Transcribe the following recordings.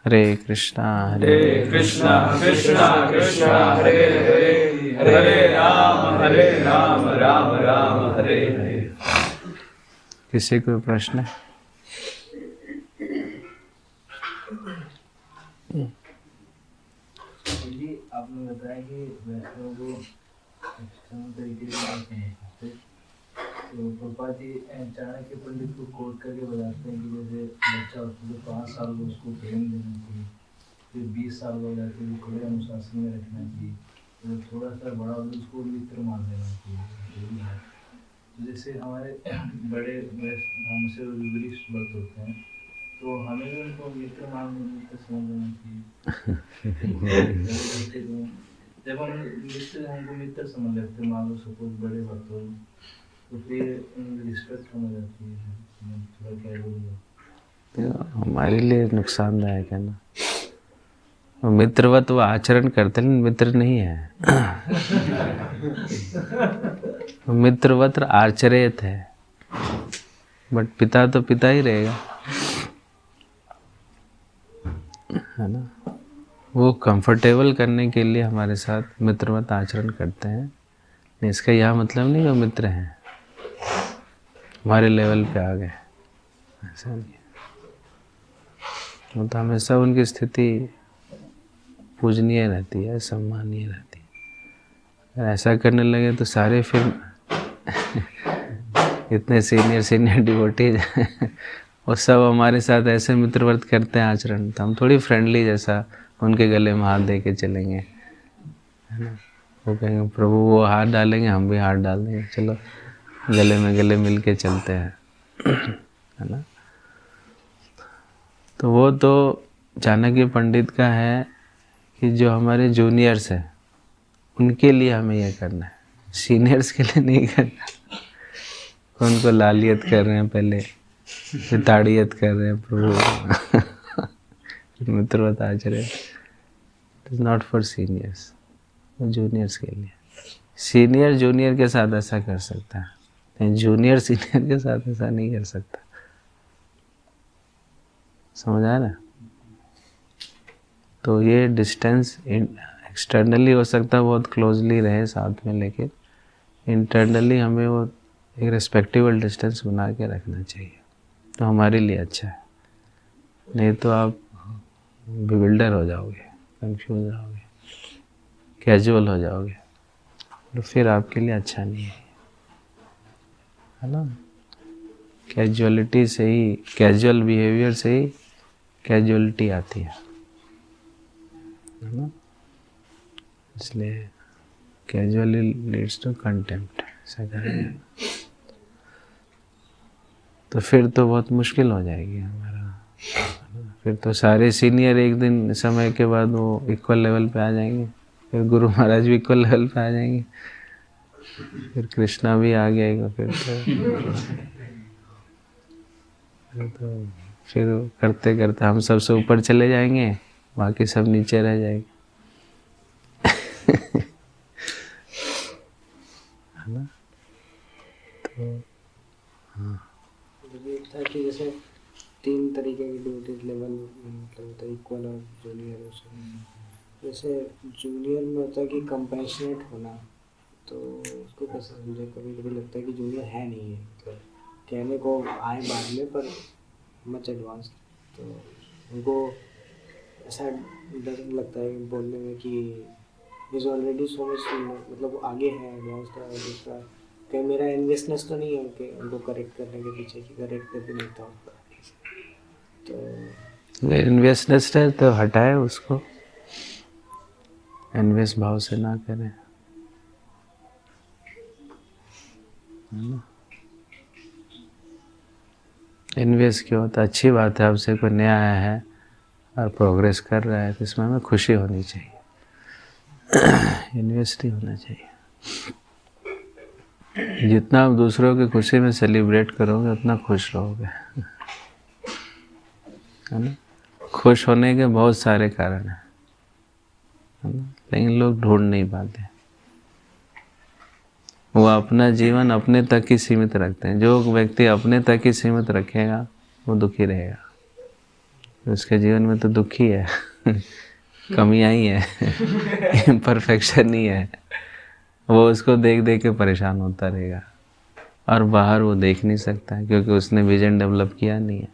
हरे कृष्णा कृष्णा कृष्णा कृष्णा हरे हरे, हरे राम राम राम हरे हरे। किसी कोई प्रश्न है? जी आपने बताया कि वैष्णव को एक्सटर्नल तरीके से नहीं समझते, तो प्रभुपाद जी चाणक्य पंडित को कोट करके बताते हैं कि जैसे बच्चा होता है तो 5 साल में उसको प्रेम देना चाहिए, फिर 20 साल हो जाते हैं तो थोड़े अनुशासन में रखना चाहिए, तो थोड़ा सा बड़ा हो तो उसको मित्र मान लेना चाहिए, जो भी है। तो जैसे हमारे बड़े हमसे वरिष्ठ भक्त होते हैं तो हमें भी उनको मित्र मित्र समझ लेना चाहिए। जब हम मित्र उनको मित्र समझ लेते हैं, मान लो सपोज बड़े भक्त हो तो फिर रिस्पेक्ट होने जाती है, थोड़ा क्या बोलूँगा, हमारे लिए नुकसानदायक है ना। वो मित्रवत वो आचरण करते हैं, मित्र नहीं है। वो मित्रवत आचरित है, बट पिता तो पिता ही रहेगा, है ना। वो कंफर्टेबल करने के लिए हमारे साथ मित्रवत आचरण करते हैं, इसका यह मतलब नहीं वो मित्र हैं, हमारे लेवल पे आ गए, ऐसा नहीं है। वो तो हमेशा उनकी स्थिति पूजनीय रहती है, सम्मानीय रहती है। अगर ऐसा करने लगे तो सारे फिर इतने सीनियर डिवोटीज वो सब हमारे साथ ऐसे मित्रवर्त करते हैं आचरण, तो हम थोड़ी फ्रेंडली जैसा उनके गले में हाथ दे के चलेंगे, है ना। वो कहेंगे प्रभु, वो हाथ डालेंगे हम भी हाथ डाल देंगे, चलो गले में गले मिल के चलते हैं, है ना। तो वो तो चाणक्य पंडित का है कि जो हमारे जूनियर्स हैं उनके लिए हमें यह करना है, सीनियर्स के लिए नहीं करना। उनको लालियत कर रहे हैं, पहले फिर ताड़ियत कर रहे हैं प्रभु। मित्रवत आचरण it is not for seniors, वो जूनियर्स के लिए। सीनियर जूनियर के साथ ऐसा कर सकता है, लेकिन जूनियर सीनियर के साथ ऐसा नहीं कर सकता। समझ आया ना। तो ये डिस्टेंस एक्सटर्नली हो सकता है बहुत क्लोजली रहे साथ में, लेकिन इंटरनली हमें वो एक रेस्पेक्टेबल डिस्टेंस बना के रखना चाहिए, तो हमारे लिए अच्छा है। नहीं तो आप बिविल्डर हो जाओगे, कंफ्यूज हो जाओगे, कैजुअल हो जाओगे, तो फिर आपके लिए अच्छा नहीं है ना। कैजुअलिटी से ही, कैजुअल बिहेवियर से ही कैजुअलिटी आती है ना। इसलिए कैजुअली लीड्स टू कंटेम्प्ट, ऐसा करेंगे तो फिर तो बहुत मुश्किल हो जाएगी हमारा। फिर तो सारे सीनियर एक दिन समय के बाद वो इक्वल लेवल पे आ जाएंगे, फिर गुरु महाराज भी इक्वल लेवल पे आ जाएंगे, फिर कृष्णा भी आ जाएगा, तो फिर करते करते हम सबसे ऊपर चले जाएंगे, बाकी सब नीचे रह जाएंगे, है ना। तो हाँ, मुझे था कि जैसे 3 तरीके की ड्यूटी लेवल, मतलब होता है इक्वल और जूनियर और सब। जैसे जूनियर में होता है कि कंपैशनेट होना, तो उसको कैसे समझे। कभी कभी लगता है कि जूनियर है नहीं है, मतलब कहने को आए बाद में पर मच एडवांस, तो उनको ऐसा डर लगता है बोलने में कि इज़ ऑलरेडी सो मच, मतलब आगे है एडवांस का। दूसरा कहीं मेरा इन्वेस्टनेस तो नहीं है कि उनको करेक्ट करने के पीछे, कि करेक्ट कर भी नहीं था तो इन्वेस्टनेस है तो हटाए उसको, इन्वेस्ट भाव से ना करें, है ना। इन्वेस्ट क्यों होता है, अच्छी बात है, आपसे कोई नया आया है और प्रोग्रेस कर रहा है तो इसमें हमें खुशी होनी चाहिए, इन्वेस्ट ही होना चाहिए। जितना आप दूसरों की खुशी में सेलिब्रेट करोगे उतना खुश रहोगे, है ना। खुश होने के बहुत सारे कारण हैं, है ना, लेकिन लोग ढूंढ नहीं पाते। वो अपना जीवन अपने तक ही सीमित रखते हैं। जो व्यक्ति अपने तक ही सीमित रखेगा वो दुखी रहेगा, उसके जीवन में तो दुख ही है, कमियां ही है, इम्परफेक्शन ही है। वो उसको देख देख के परेशान होता रहेगा, और बाहर वो देख नहीं सकता है क्योंकि उसने विजन डेवलप किया नहीं है।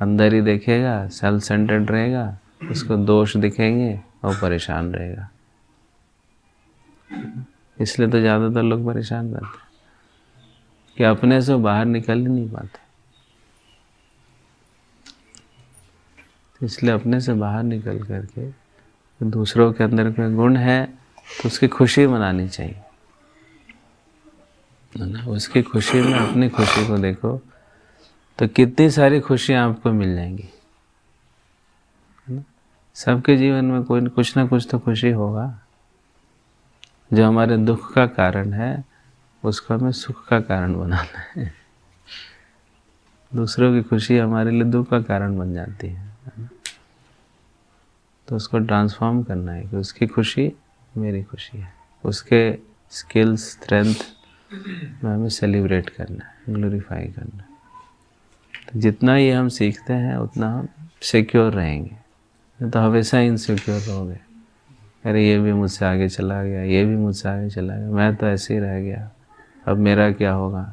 अंदर ही देखेगा, सेल्फ सेंटर्ड रहेगा, उसको दोष दिखेंगे और परेशान रहेगा। इसलिए तो ज़्यादातर लोग परेशान रहते हैं कि अपने से बाहर निकल ही नहीं पाते। इसलिए अपने से बाहर निकल करके दूसरों के अंदर कोई गुण है तो उसकी खुशी मनानी चाहिए, है ना। उसकी खुशी में अपनी खुशी को देखो तो कितनी सारी खुशियाँ आपको मिल जाएंगी, है ना। सबके जीवन में कोई कुछ ना कुछ तो खुशी होगा। जो हमारे दुख का कारण है उसको हमें सुख का कारण बनाना है। दूसरों की खुशी हमारे लिए दुख का कारण बन जाती है ना? तो उसको ट्रांसफॉर्म करना है कि उसकी खुशी मेरी खुशी है, उसके स्किल्स स्ट्रेंथ में हमें सेलिब्रेट करना है, ग्लोरीफाई करना है। तो जितना ये हम सीखते हैं उतना हम सिक्योर रहेंगे, नहीं तो हमेशा इनसिक्योर रहोगे। अरे ये भी मुझसे आगे चला गया, ये भी मुझसे आगे चला गया, मैं तो ऐसे ही रह गया, अब मेरा क्या होगा,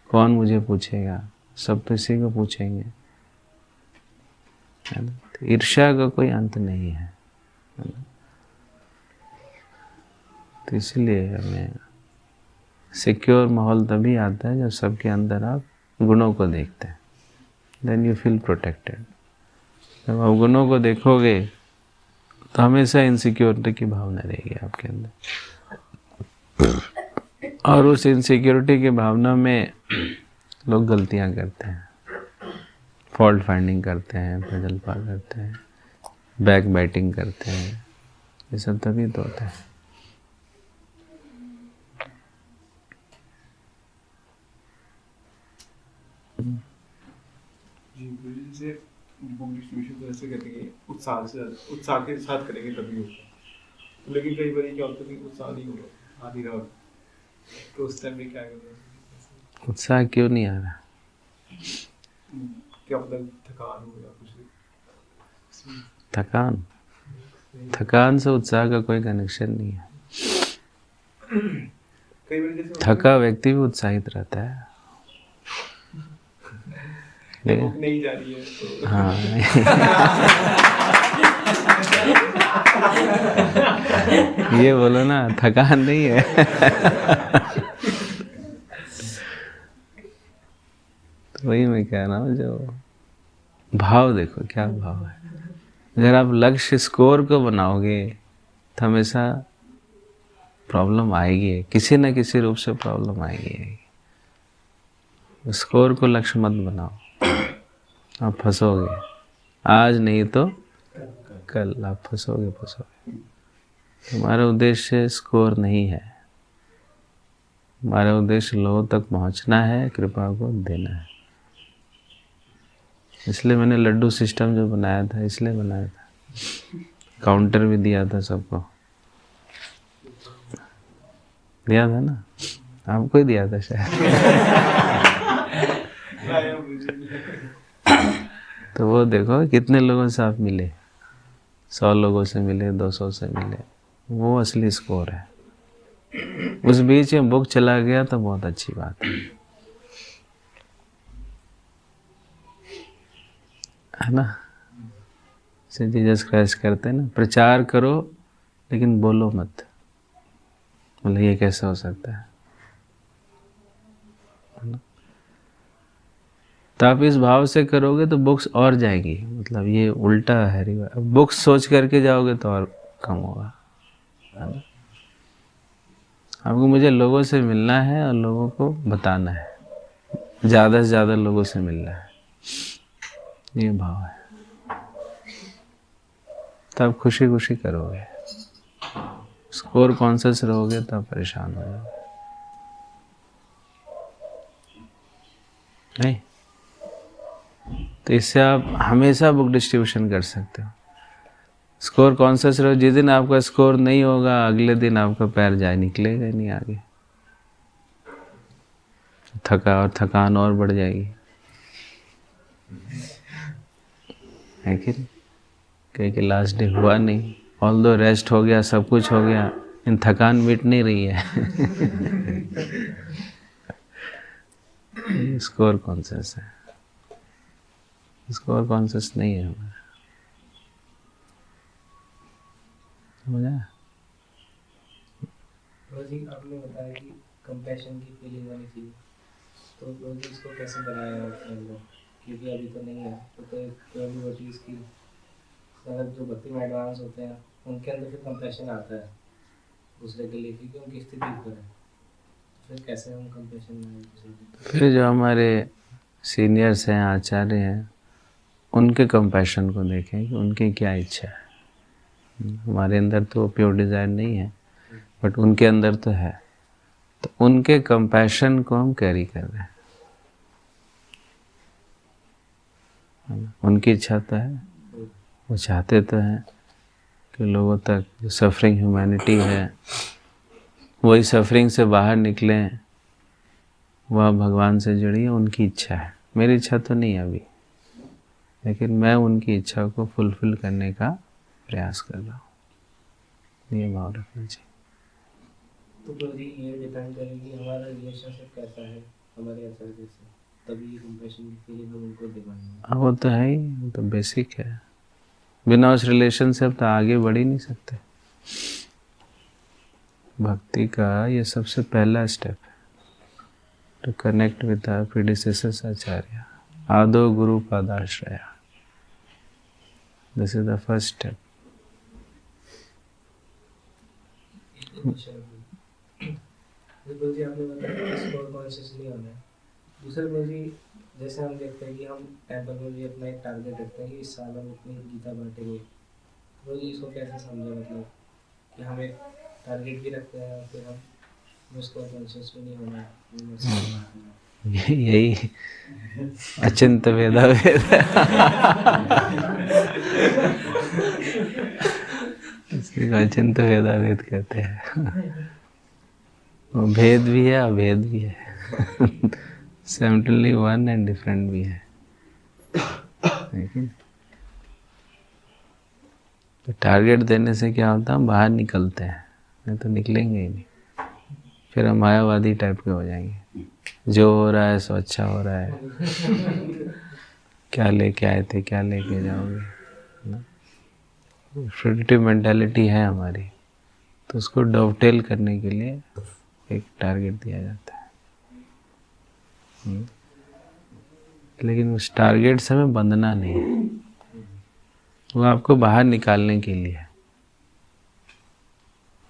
कौन मुझे पूछेगा, सब तो इसी को पूछेंगे, है ना। तो ईर्ष्या का कोई अंत नहीं है ना? तो इसलिए हमें सिक्योर माहौल तभी आता है जब सबके अंदर आप गुणों को देखते हैं, देन यू फील प्रोटेक्टेड। जब आप गुणों को देखोगे तो हमेशा इनसिक्योरिटी की भावना रहेगी आपके अंदर, और उस इनसिक्योरिटी की भावना में लोग गलतियां करते हैं, फॉल्ट फाइंडिंग करते हैं, प्रजल्पा करते हैं, बैक बैटिंग करते हैं। ये सब तभी तो होता है। जी गुरुजी, जैसे बुक डिस्ट्रीब्यूशन तो ऐसे करेंगे उत्साह के साथ करेंगे तभी होगा, लेकिन कई बार क्या होता है कि उत्साह नहीं होगा, आ नहीं रहा, तो उस टाइम में क्या करें? उत्साह क्यों नहीं आ रहा? क्या मतलब थकान हो या कुछ? थकान से उत्साह का कोई कनेक्शन नहीं है। कई बार जैसे थका व्यक्ति भी उत्साहित रहता है। बुक नहीं जा रही है तो हाँ ये बोलो ना, थकान नहीं है। तो वही मैं कह रहा हूँ, जो भाव देखो क्या भाव है। अगर आप लक्ष्य स्कोर को बनाओगे तो हमेशा प्रॉब्लम आएगी, किसी न किसी रूप से प्रॉब्लम आएगी। स्कोर को लक्ष्य मत बनाओ, आप फंसोगे। आज नहीं तो कल आप फंसोगे। हमारा उद्देश्य स्कोर नहीं है, हमारा उद्देश्य लोगों तक पहुंचना है, कृपा को देना है। इसलिए मैंने लड्डू सिस्टम जो बनाया था, इसलिए बनाया था। काउंटर भी दिया था सबको, दिया था ना, आपको ही दिया था शायद। तो वो देखो कितने लोगों से आप मिले, 100 लोगों से मिले, 200 से मिले, वो असली स्कोर है। उस बीच में बुक चला गया तो बहुत अच्छी बात है ना। से जीसस क्राइस्ट करते हैं ना, प्रचार करो लेकिन बोलो मत। मतलब ये कैसे हो सकता है ना? तो आप इस भाव से करोगे तो बुक्स और जाएंगी। मतलब ये उल्टा है, अब बुक्स सोच करके जाओगे तो और कम होगा, है ना। आपको मुझे लोगों से मिलना है और लोगों को बताना है, ज़्यादा से ज़्यादा लोगों से मिलना है, ये भाव है। तो आप खुशी खुशी करोगे, स्कोर कॉन्शियस रहोगे तो आप परेशान हो जाओगे नहीं। तो इससे आप हमेशा बुक डिस्ट्रीब्यूशन कर सकते हो। स्कोर कॉन्शियस रहो, जिस दिन आपका स्कोर नहीं होगा अगले दिन आपका पैर जाए निकलेगा नहीं आगे, थकान और बढ़ जाएगी। है कि नहीं? क्योंकि लास्ट डे हुआ नहीं, ऑल दो रेस्ट हो गया, सब कुछ हो गया, इन थकान मिट नहीं रही है। स्कोर कॉन्शियस है, स्कोर कॉन्शियस नहीं है हमारा। समझा? जी आपने बताया कि कंपैशन की फीलिंग आनी चाहिए, तो लोग इसको कैसे बनाया है अपने अंदर, क्योंकि अभी तो नहीं है। तो एक डिवोटीज की मतलब जो भक्ति में एडवांस होते हैं उनके अंदर फिर कंपैशन आता है दूसरे के लिए, क्योंकि उनकी स्थिति ऊपर है। तो फिर कैसे हम कंपैशन लाएं दूसरे के? फिर जो हमारे सीनियर्स हैं, आचार्य हैं, उनके कंपैशन को देखें कि उनकी क्या इच्छा है। हमारे अंदर तो प्योर डिज़ायर नहीं है, बट उनके अंदर तो है। तो उनके कंपैशन को हम कैरी कर रहे हैं। उनकी इच्छा तो है, वो चाहते तो हैं कि लोगों तक जो सफरिंग ह्यूमैनिटी है वही सफरिंग से बाहर निकलें, वह भगवान से जुड़ी है। उनकी इच्छा है, मेरी इच्छा तो नहीं है अभी, लेकिन मैं उनकी इच्छा को फुलफिल करने का प्रयास कर रहा हूँ। ये भाव रखना चाहिए। तो प्रभु जी ये डिपेंड करेगी हमारा रिलेशनशिप कैसा है हमारे आचार्य से, तभी कंपैशन की फीलिंग हम उनको दे पाएंगे। वो तो है ही, वो तो बेसिक है। बिना उस रिलेशन से अब तो आगे बढ़ ही नहीं सकते। भक्ति का ये सबसे पहला स्टेप है, to connect with our predecessors आचार्य, आदो गुरु पादाश्रया। This is the first step. गुरु जी आपने बताया स्कोर कॉन्शियसली होना है। दूसरे गुरु जी जैसे हम देखते हैं कि हम टेंपल में भी अपना एक टारगेट रखते हैं कि इस साल हम इतनी गीता बांटेंगे। गुरु जी इसको कैसे समझे, मतलब कि हम एक टारगेट भी रखते हैं फिर हम उसको कॉन्शियस भी नहीं होना। यही अचिंत वेदा वेद। इसको अचिंत वेदा वेद कहते हैं। वो भेद भी है, अभेद भी है। सिमिलरली वन एंड डिफरेंट भी है। तो टारगेट देने से क्या होता है, हम बाहर निकलते हैं, नहीं तो निकलेंगे ही नहीं। फिर हम मायावादी टाइप के हो जाएंगे, जो हो रहा है सो अच्छा हो रहा है, क्या लेके आए थे क्या लेके जाओगे ना। फ्रूटिव मेंटालिटी है हमारी, तो उसको डॉवटेल करने के लिए एक टारगेट दिया जाता है। लेकिन उस टारगेट से हमें बंधना नहीं है, वो आपको बाहर निकालने के लिए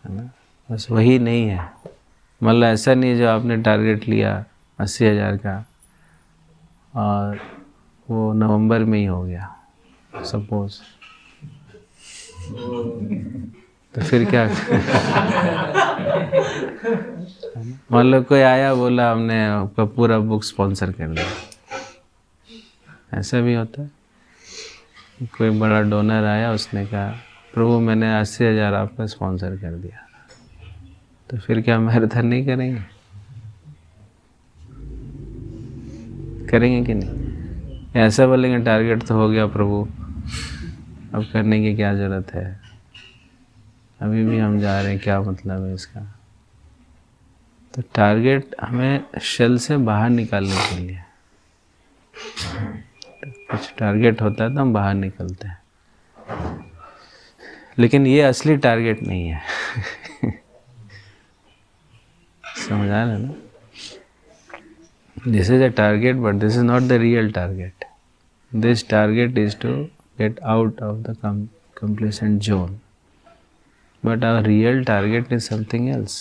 है ना। बस वही नहीं है, मतलब ऐसा नहीं है जो आपने टारगेट लिया 80,000 का और वो नवंबर में ही हो गया सपोज, तो फिर क्या। मान लो कोई आया बोला हमने आपका पूरा बुक स्पॉन्सर कर दिया, ऐसा भी होता है। कोई बड़ा डोनर आया, उसने कहा प्रभु मैंने 80,000 आपका स्पॉन्सर कर दिया, तो फिर क्या मैराथन नहीं करेंगे? करेंगे कि नहीं? ऐसा बोलेंगे टारगेट तो हो गया प्रभु, अब करने की क्या ज़रूरत है, अभी भी हम जा रहे हैं, क्या मतलब है इसका। तो टारगेट हमें शेल से बाहर निकालने के लिए, कुछ टारगेट होता है तो हम बाहर निकलते हैं, लेकिन ये असली टारगेट नहीं है। समझ आ रहा है ना? This is a target but this is not the real target. This target is to get out of the complacent zone, but our real target is something else.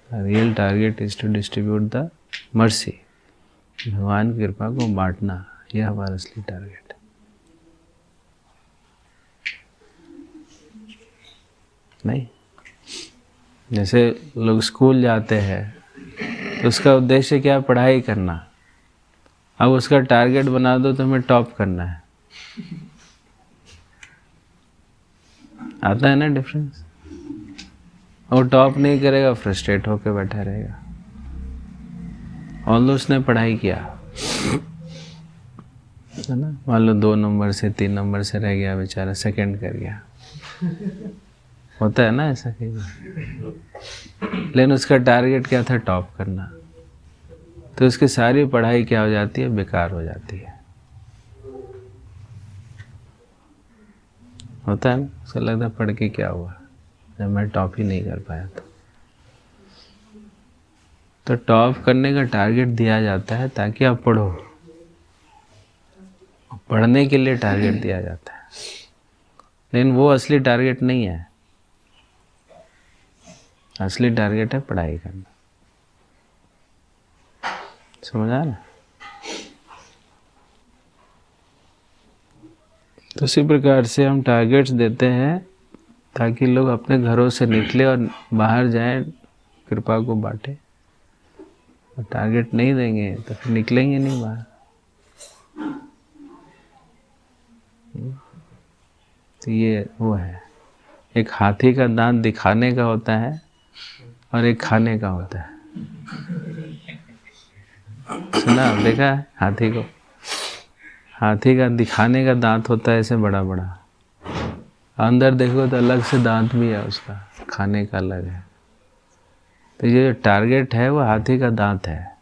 Our real target is to distribute the mercy, भगवान की कृपा को बांटना, यह हमारा असली target है। नहीं, जैसे लोग स्कूल जाते हैं तो उसका उद्देश्य क्या है, पढ़ाई करना। अब उसका टारगेट बना दो तो हमें टॉप करना है, आता है ना डिफरेंस। और टॉप नहीं करेगा, फ्रस्ट्रेट होकर बैठा रहेगा। ऑल्दो उसने पढ़ाई किया, है ना। मान लो 2 नंबर से 3 नंबर से रह गया बेचारा, सेकंड कर गया, होता है ना ऐसा कई बार। लेकिन उसका टारगेट क्या था? टॉप करना। तो उसकी सारी पढ़ाई क्या हो जाती है? बेकार हो जाती है। होता है ना, उसको लगता है पढ़ के क्या हुआ जब मैं टॉप ही नहीं कर पाया। तो टॉप करने का टारगेट दिया जाता है ताकि आप पढ़ो, पढ़ने के लिए टारगेट दिया जाता है, लेकिन वो असली टारगेट नहीं है। असली टारगेट है पढ़ाई करना। समझा ना? तो इसी प्रकार से हम टारगेट्स देते हैं ताकि लोग अपने घरों से निकले और बाहर जाएं, कृपा को बांटे। और टारगेट नहीं देंगे तो फिर निकलेंगे नहीं बाहर। तो ये वो है, एक हाथी का दांत दिखाने का होता है और एक खाने का होता है। सुना, देखा है हाथी को? हाथी का दिखाने का दांत होता है ऐसे बड़ा बड़ा, अंदर देखो तो अलग से दांत भी है उसका, खाने का अलग है। तो ये जो टारगेट है वो हाथी का दांत है,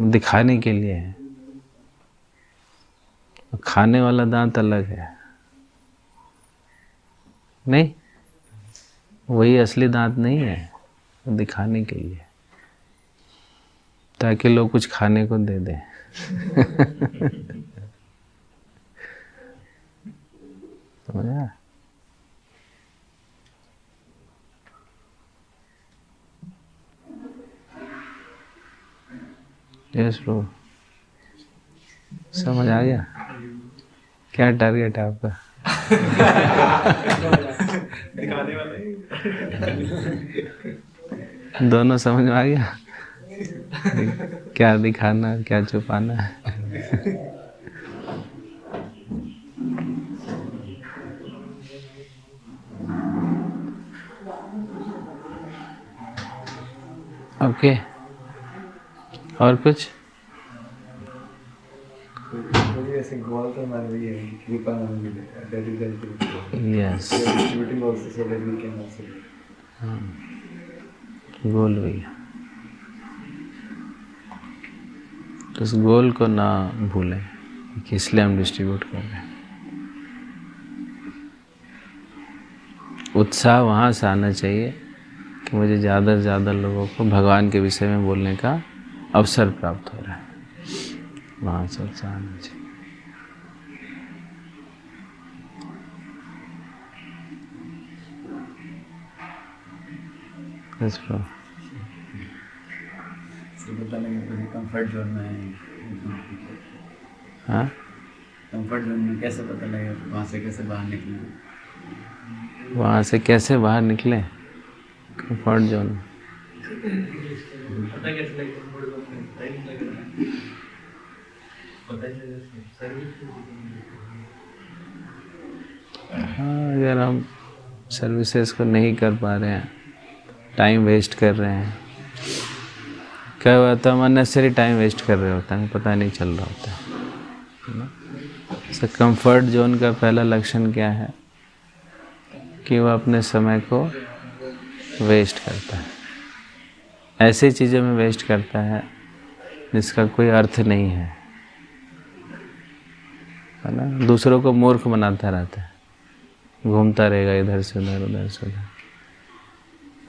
दिखाने के लिए है। खाने वाला दांत अलग है, नहीं, वही असली दांत नहीं है, दिखाने के लिए, ताकि लोग कुछ खाने को दे दें। समझा? यस ब्रो, समझ आ गया क्या टारगेट है आपका? दिखाने वाला ही। दोनों समझ में आ गया? क्या दिखाना, क्या छुपाना है? ओके, और कुछ? ऐसे गोल तो हमारा भी है, कृपा नाम भी है, that is the yes, we are distributing also so that we can also गोल भैया, तो उस गोल को ना भूलें कि इसलिए हम डिस्ट्रीब्यूट कर रहे हैं। उत्साह वहाँ से आना चाहिए कि मुझे ज़्यादा से ज़्यादा लोगों को भगवान के विषय में बोलने का अवसर प्राप्त हो रहा है, वहाँ से उत्साह आना चाहिए। Yes, bro. पता लगे तो कंफर्ट जोन में है। हाँ, कंफर्ट जोन में कैसे पता लगे, वहाँ से कैसे बाहर निकले? वहाँ से कैसे बाहर निकले? Comfort zone. पता कैसे लगे कंफर्ट जोन में? पता ही नहीं लग रहा है। पता ही नहीं लग सर्विस। हाँ, अगर हम सर्विसेज को नहीं कर पा रहे हैं, टाइम वेस्ट कर रहे हैं, क्या होता है, हम अननेसेसरी टाइम वेस्ट कर रहे होते हैं, पता नहीं चल रहा होता है। तो कंफर्ट जोन का पहला लक्षण क्या है कि वह अपने समय को वेस्ट करता है, ऐसी चीज़ों में वेस्ट करता है जिसका कोई अर्थ नहीं है ना। दूसरों को मूर्ख बनाता रहता है, घूमता रहेगा इधर से उधर, उधर से उधर।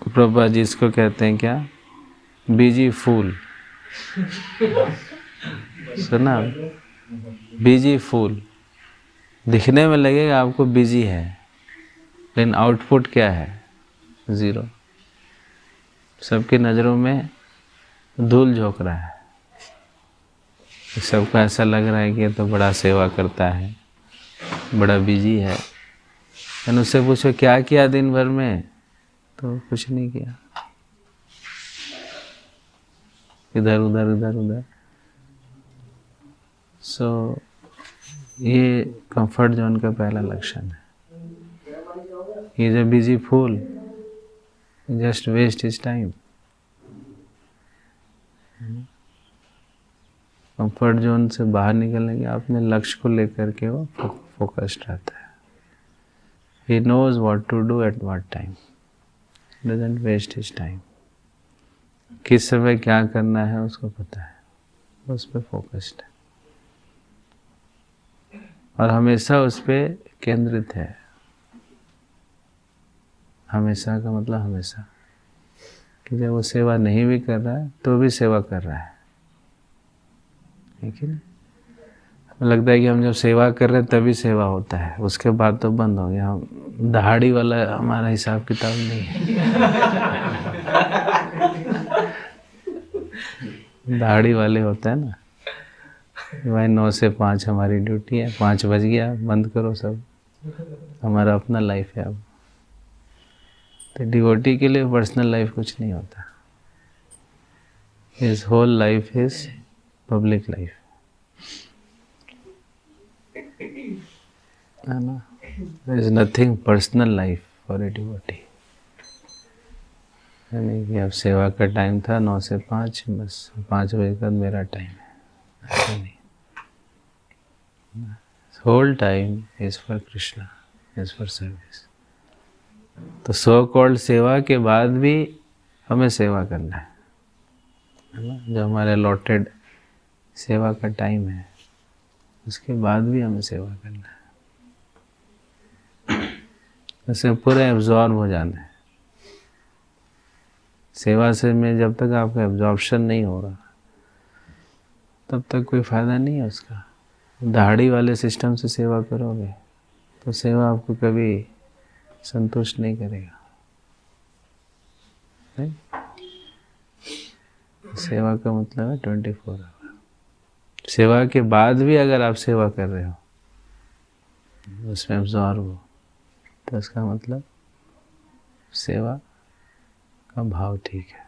प्रभुपाद जी इसको कहते हैं क्या? बिजी फूल। सुना? बिजी फूल। दिखने में लगेगा आपको बिजी है, लेकिन आउटपुट क्या है? ज़ीरो। सबकी नज़रों में धूल झोंक रहा है, सबको ऐसा लग रहा है कि ये तो बड़ा सेवा करता है, बड़ा बिजी है। लेकिन उससे पूछो क्या किया दिन भर में, तो कुछ नहीं किया, इधर उधर इधर उधर। सो ये कंफर्ट जोन का पहला लक्षण है। ये जो busy fool just waste his time. Comfort zone से बाहर निकलने के अपने लक्ष्य को लेकर के वो फोकस्ड रहता है. He knows what to do at what time. Doesn't waste his time. किस समय क्या करना है उसको पता है, उस पर फोकस्ड है और हमेशा उस पर केंद्रित है. हमेशा का मतलब हमेशा, कि जब वो सेवा नहीं भी कर रहा है तो भी सेवा कर रहा है. ठीक है. हमें लगता है कि हम जब सेवा कर रहे हैं तभी सेवा होता है, उसके बाद तो बंद हो गया. हम दहाड़ी वाला हमारा हिसाब किताब नहीं है. दहाड़ी वाले होता है ना, भाई 9 से 5 हमारी ड्यूटी है, 5 बज गया बंद करो सब, हमारा अपना लाइफ है. अब तो डिवोटी के लिए पर्सनल लाइफ कुछ नहीं होता. His whole life is public life, है ना. There is nothing personal life for a devotee. यानी कि अब सेवा का टाइम था 9 से 5, बस 5 बजे तक मेरा टाइम है, ऐसा नहीं. Whole time is for Krishna, is for service. तो सो कॉल्ड सेवा के बाद भी हमें सेवा करना है ना. जो हमारे अलॉटेड सेवा का टाइम है उसके बाद भी हमें सेवा करना है. उससे पूरा एब्जॉर्ब हो जाना है. सेवा से में जब तक आपका एब्जॉर्प्शन नहीं होगा तब तक कोई फ़ायदा नहीं है उसका. दहाड़ी वाले सिस्टम से सेवा करोगे तो सेवा आपको कभी संतुष्ट नहीं करेगा. नहीं? सेवा का मतलब है 24 आवर. सेवा के बाद भी अगर आप सेवा कर रहे हो, उसमें एब्जॉर्ब हो, तो इसका मतलब सेवा का भाव ठीक है.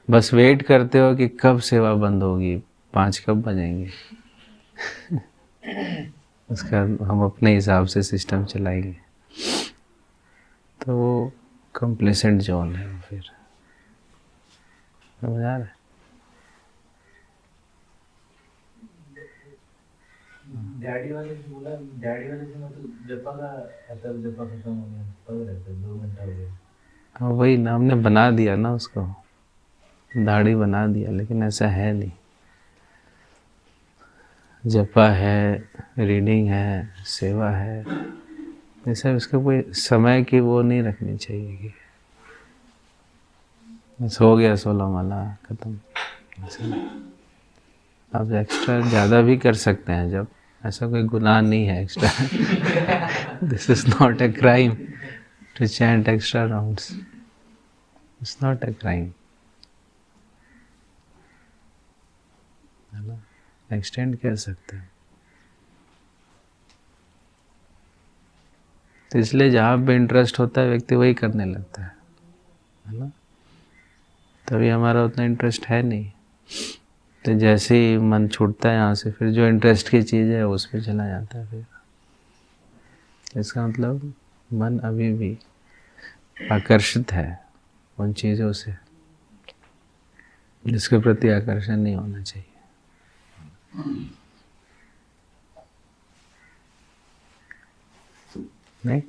बस वेट करते हो कि कब सेवा बंद होगी, 5 कब बजेंगे. उसका हम अपने हिसाब से सिस्टम चलाएंगे तो वो कंप्लेसेंट जोन है. वो फिर समझ आ रहा है. डैडी वाले से बोला, डैडी वाले से मतलब जपा का आता है, जपा खत्म हो गया, पड़ रहता है 2 घंटा हो गया. हाँ वही ना, हमने बना दिया ना उसको, दाढ़ी बना दिया, लेकिन ऐसा है नहीं. जपा है, रीडिंग है, सेवा है, ऐसा उसका कोई समय की वो नहीं रखनी चाहिए कि बस हो गया 16 माला खत्म. ऐसा नहीं. आप एक्स्ट्रा ज़्यादा भी कर सकते हैं, जब ऐसा कोई गुनाह नहीं है extra. This is not a crime to chant extra rounds. It's not a crime. है ना, एक्सटेंड कर सकते हैं. तो इसलिए जहाँ पे इंटरेस्ट होता है व्यक्ति वही करने लगता है ना. तभी हमारा उतना इंटरेस्ट है नहीं. तो जैसे ही मन छूटता है यहाँ से, फिर जो इंटरेस्ट की चीज़ है उस पर चला जाता है. फिर इसका मतलब मन अभी भी आकर्षित है उन चीज़ों से जिसके प्रति आकर्षण नहीं होना चाहिए. नहीं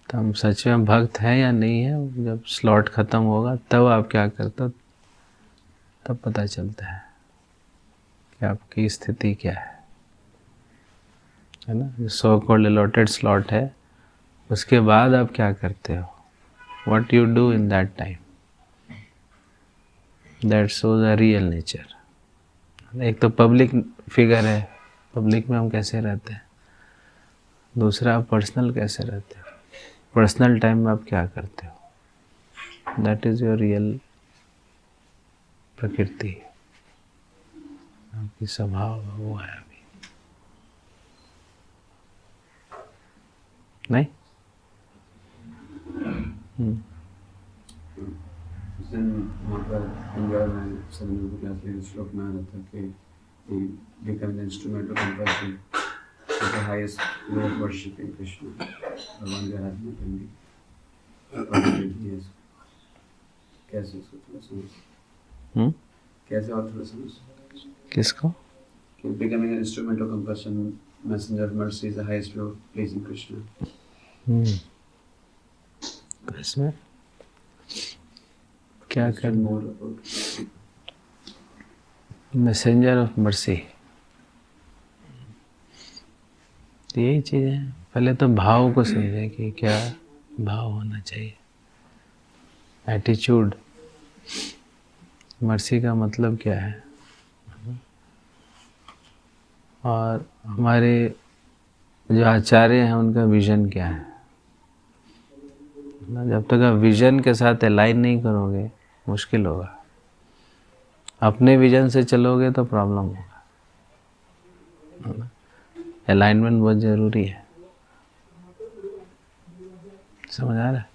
तो हम सच में भक्त हैं या नहीं है, जब स्लॉट ख़त्म होगा तब आप क्या करते हो, तब पता चलता है कि आपकी स्थिति क्या है ना. जो सो कॉल्ड अलॉटेड स्लॉट है उसके बाद आप क्या करते हो, what you do in that time, that shows a real nature. एक तो पब्लिक फिगर है, पब्लिक में हम कैसे रहते हैं. दूसरा आप पर्सनल कैसे रहते हो, पर्सनल टाइम में आप क्या करते हो. दैट इज़ योर रियल प्रकृति, आपकी स्वभाव वो है अभी. नहीं. उस दिन वहाँ पर पंजाब में सभी को क्लास में श्लोक में आ रहा था कि become the instrument of compassion is the highest way of worshipping Krishna. भगवान के हाथ में करनी कैसे उसको थोड़ा समझ. कैसे और थोड़ा समझ किसको? कि becoming an instrument of compassion, messenger of mercy is the highest way of pleasing Krishna. इसमें क्या Just कर more about messenger of mercy, यही चीज़ है। पहले तो भाव को समझें कि क्या भाव होना चाहिए, एटीट्यूड। मर्सी का मतलब क्या है, और हमारे जो आचार्य हैं उनका विज़न क्या है ना। जब तक आप विज़न के साथ अलाइन नहीं करोगे मुश्किल होगा। अपने विज़न से चलोगे तो प्रॉब्लम होगा। अलाइनमेंट बहुत ज़रूरी है। समझ आ रहा है?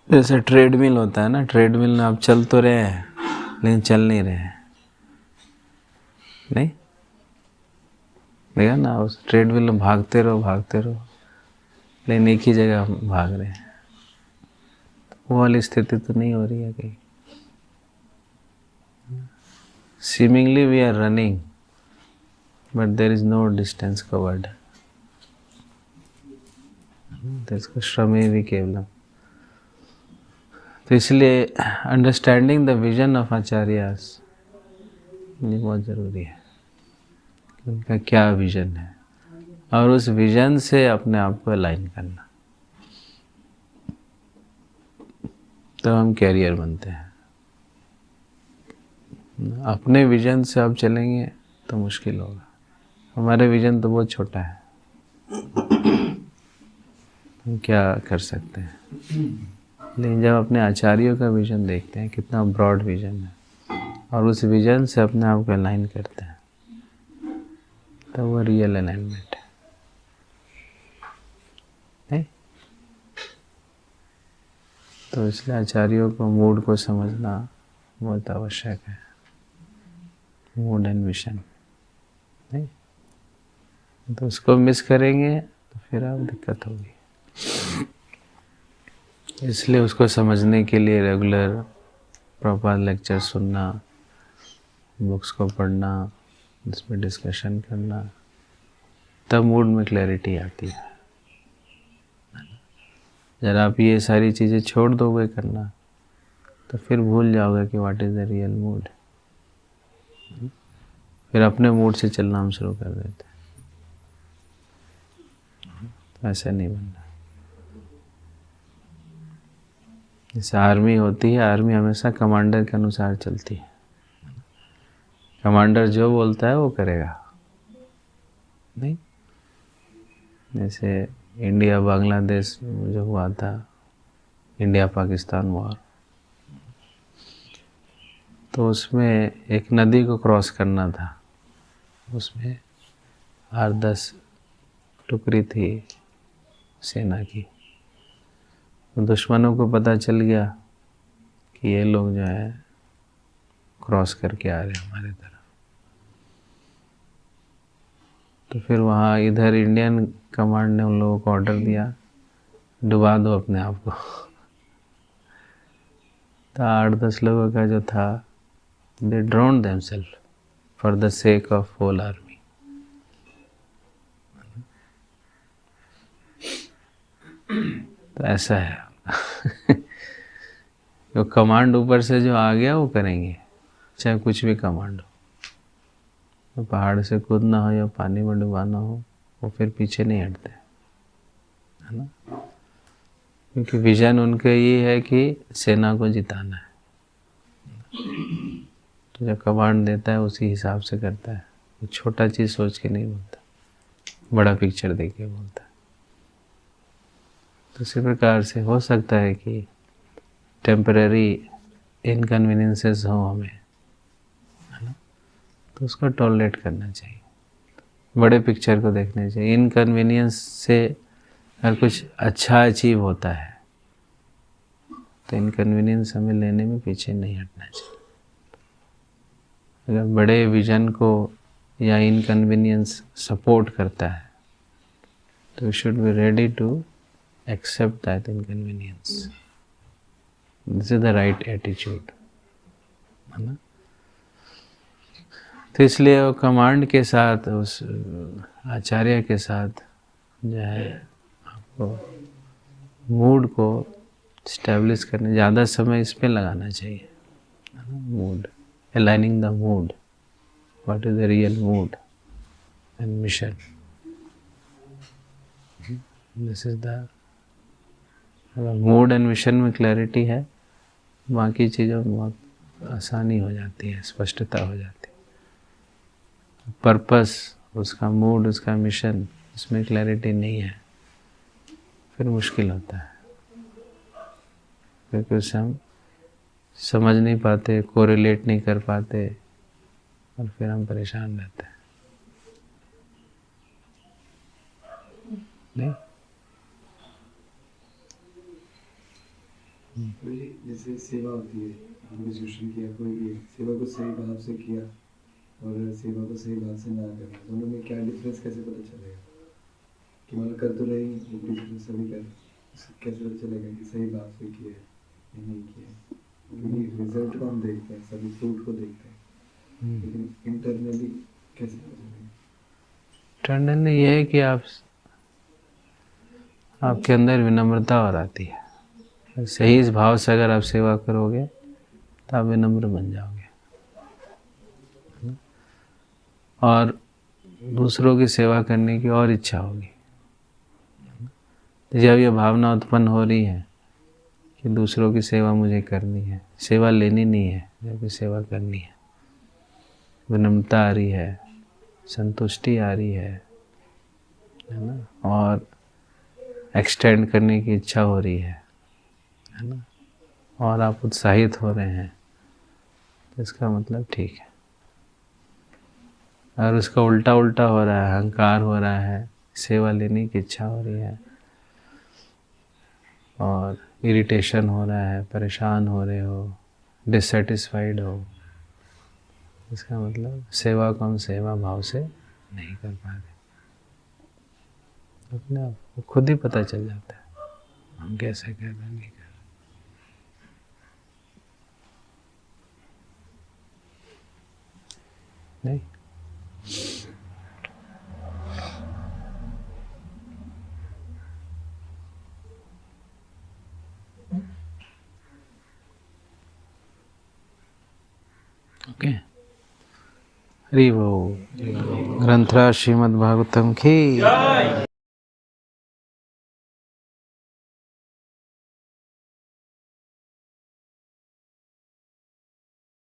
जैसे ट्रेडमिल होता है ना, ट्रेडमिल में आप चल तो रहे हैं लेकिन चल नहीं रहे हैं, नहीं देखा ना, उस ट्रेडमिल में भागते रहो लेकिन एक ही जगह भाग रहे हैं। वो वाली स्थिति तो नहीं हो रही है कहीं। Seemingly we are running but there is no distance covered. इसको श्रमे भी केवलम। तो इसलिए understanding the vision of acharyas ये बहुत ज़रूरी है, उनका क्या विजन है, और उस विजन से अपने आप को अलाइन करना, तो हम कैरियर बनते हैं। अपने विजन से आप चलेंगे तो मुश्किल होगा। हमारे विजन तो बहुत छोटा है, हम क्या कर सकते हैं। लेकिन जब अपने आचार्यों का विजन देखते हैं, कितना ब्रॉड विजन है, और उस विजन से अपने आप को अलाइन करते हैं, तो वो रियल अलाइनमेंट है, नहीं? तो इसलिए आचार्यों को मूड को समझना बहुत आवश्यक है। मूड एंड विजन, नहीं? तो उसको मिस करेंगे तो फिर आप दिक्कत होगी। इसलिए उसको समझने के लिए रेगुलर प्रॉपर लेक्चर सुनना, बुक्स को पढ़ना, उसमें डिस्कशन करना, तब मूड में क्लैरिटी आती है। जब आप ये सारी चीज़ें छोड़ दोगे करना, तो फिर भूल जाओगे कि what is the real mood. फिर अपने मूड से चलना हम शुरू कर देते हैं। तो ऐसा नहीं बनना। जैसे आर्मी होती है, आर्मी हमेशा कमांडर के अनुसार चलती है। कमांडर जो बोलता है वो करेगा, नहीं? जैसे इंडिया बांग्लादेश जो हुआ था, इंडिया पाकिस्तान वॉर, तो उसमें एक नदी को क्रॉस करना था। उसमें 8-10 टुकड़ी थी सेना की। तो दुश्मनों को पता चल गया कि ये लोग जो है क्रॉस करके आ रहे हैं हमारे तरफ। तो फिर वहाँ इधर इंडियन कमांड ने उन लोगों को ऑर्डर दिया, डुबा दो अपने आप को। तो 8-10 लोगों का जो था, they drowned themselves for the sake of whole army. तो ऐसा है। जो कमांड ऊपर से जो आ गया वो करेंगे, चाहे कुछ भी कमांड हो। तो पहाड़ से कूदना हो या पानी में डुबाना हो, वो फिर पीछे नहीं हटते, है ना? क्योंकि विजन उनका ये है कि सेना को जिताना है। तो जो कमांड देता है उसी हिसाब से करता है। वो छोटा चीज़ सोच के नहीं बोलता, बड़ा पिक्चर देख के बोलता है। तो इसी प्रकार से हो सकता है कि टेम्परेरी इनकन्वीनियंसेस हो हमें, है ना? तो उसको टॉलरेट करना चाहिए, बड़े पिक्चर को देखना चाहिए। इनकन्वीनियंस से अगर कुछ अच्छा अचीव होता है तो इनकन्वीनियंस हमें लेने में पीछे नहीं हटना चाहिए। अगर बड़े विजन को या इनकन्वीनियंस सपोर्ट करता है तो we should be ready to accept that inconvenience. This is the right attitude. है ना। तो इसलिए वो कमांड के साथ, उस आचार्य के साथ जो है आपको मूड को स्टैब्लिश करने ज़्यादा समय इस पे लगाना चाहिए, mood, aligning the mood, what is the real mood and mission. This is the mood and mission में क्लैरिटी है, बाकी चीज़ों में बहुत आसानी हो जाती है, स्पष्टता हो जाती है। पर्पस, उसका मूड, उसका मिशन, इसमें क्लैरिटी नहीं है, फिर मुश्किल होता है, क्योंकि उससे हम समझ नहीं पाते, कोरिलेट नहीं कर पाते, और फिर हम परेशान रहते हैं। नहीं, जैसे सेवा होती है, हमने डिस्कशन किया, कोई भी सेवा को सही भाव से किया और सेवा को सही भाव से ना करना, दोनों में क्या डिफरेंस कैसे पता चलेगा? कि मतलब कर तो रही एक दूसरे सभी कर, कैसे पता चलेगा कि सही भाव से किया है या नहीं किया है? क्योंकि रिजल्ट को हम देखते हैं, सभी फ्रूट को देखते हैं, लेकिन इंटरनली कैसे पता चलेगा? इंटरनली ये है कि आपके अंदर विनम्रता और आती है। सही इस भाव से अगर आप सेवा करोगे तो आप विनम्र बन जाओगे, और दूसरों की सेवा करने की और इच्छा होगी। जब ये भावना उत्पन्न हो रही है कि दूसरों की सेवा मुझे करनी है, सेवा लेनी नहीं है, जबकि सेवा करनी है, विनम्रता आ रही है, संतुष्टि आ रही है ना, और एक्सटेंड करने की इच्छा हो रही है ना, और आप उत्साहित हो रहे हैं, तो इसका मतलब ठीक है। और उसका उल्टा उल्टा हो रहा है, अहंकार हो रहा है, सेवा लेने की इच्छा हो रही है, और इरिटेशन हो रहा है, परेशान हो रहे हो, डिससेटिस्फाइड हो, इसका मतलब सेवा को हम सेवा भाव से नहीं कर पा रहे। अपने आप को खुद ही पता चल जाता है हम कैसे कर रहे, नहीं कर रहे। नहीं, ओके। हरि बोल। ग्रंथराज श्रीमद् भागवतम की